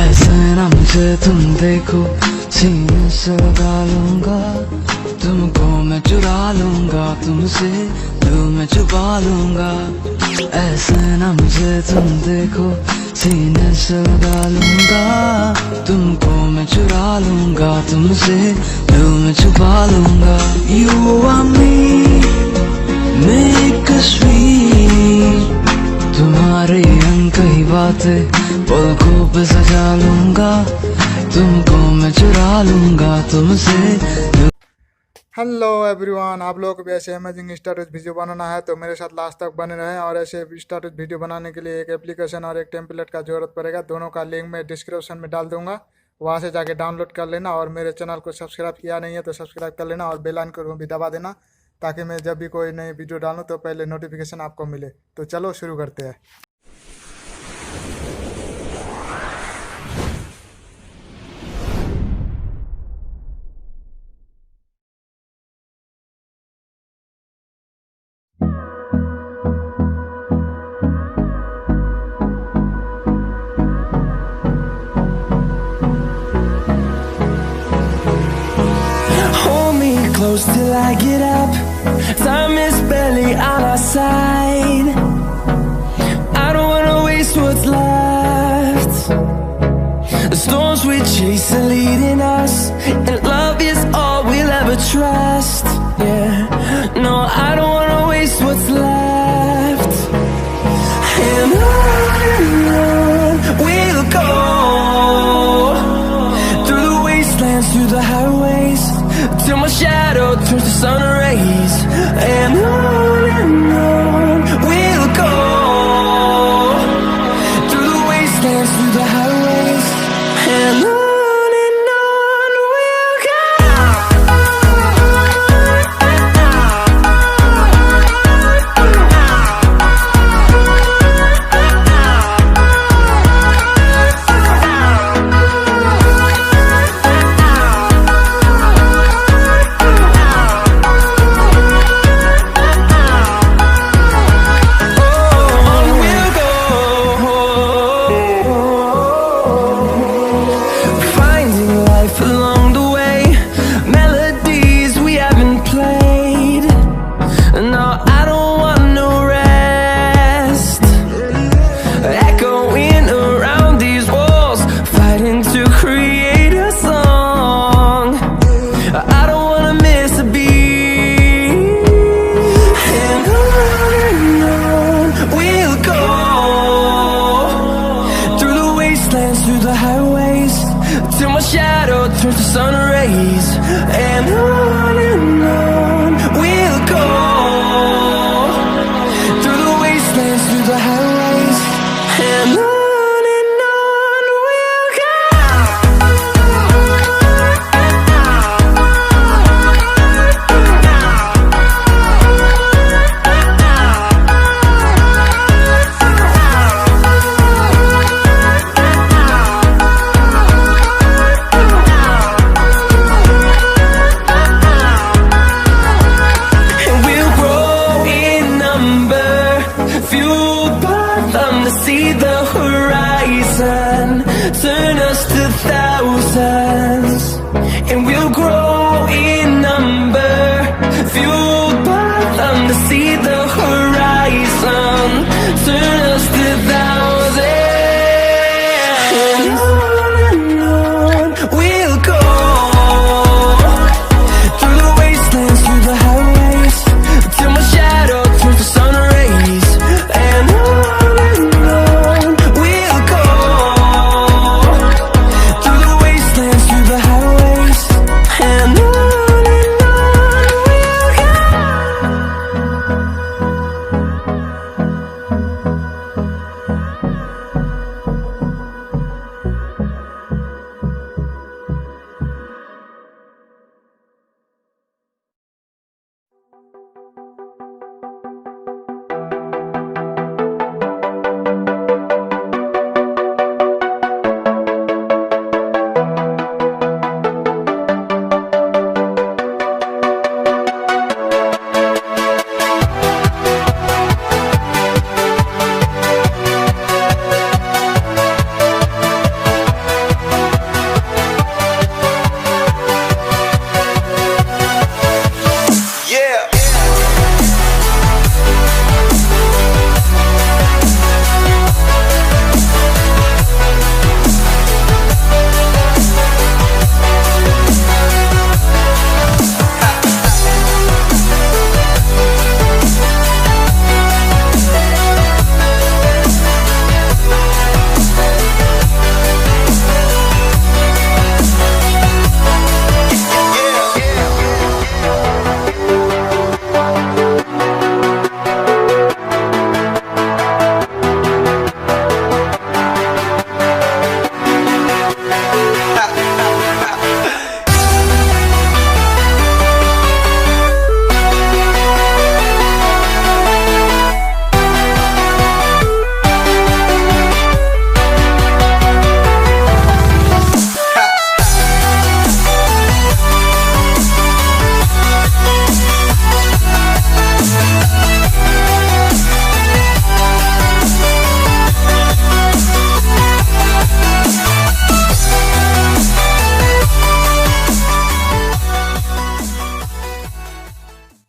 ऐसे ना मुझे तुम देखो, सीने से लगा लूंगा, तुमको मैं चुरा लूंगा, तुमसे दिल में छुपा लूंगा। ऐसे ना मुझे तुम देखो, सीने से लगा लूंगा, तुमको मैं चुरा लूंगा, तुमसे दिल में छुपा लूंगा। You are me, make us sweet, तुम्हारे अंग कई बातें पलकों पे सजा लूंगा, तुमको मैं चुरा लूंगा, तुमसे। हेलो एवरीवन, आप लोगों को भी ऐसे अमेजिंग स्टेटस वीडियो बनाना है तो मेरे साथ लास्ट तक बने रहें। और ऐसे स्टेटस वीडियो बनाने के लिए एक एप्लीकेशन और एक टेम्पलेट का जरूरत पड़ेगा। दोनों का लिंक मैं डिस्क्रिप्शन में डाल दूंगा, वहां से जाके डाउनलोड कर लेना। और मेरे चैनल को सब्सक्राइब किया नहीं है तो सब्सक्राइब कर लेना और बेल आइकन को भी दबा देना, ताकि मैं जब भी कोई नई वीडियो डालूँ तो पहले नोटिफिकेशन आपको मिले। तो चलो शुरू करते हैं। Close till I get up, time is barely on our side. I don't wanna waste what's left. The storms we chase are leading us, and love is all we'll ever trust. Yeah, no, I don't wanna waste what's left. And on we'll go, through the wastelands, through the highways, till my shadow turns to sun rays. And on we'll go, through the wastelands, through the highways. And on we'll go. Through the highways, till my shadow turns to sun rays. And on we'll go, through the wastelands, through the highways. And on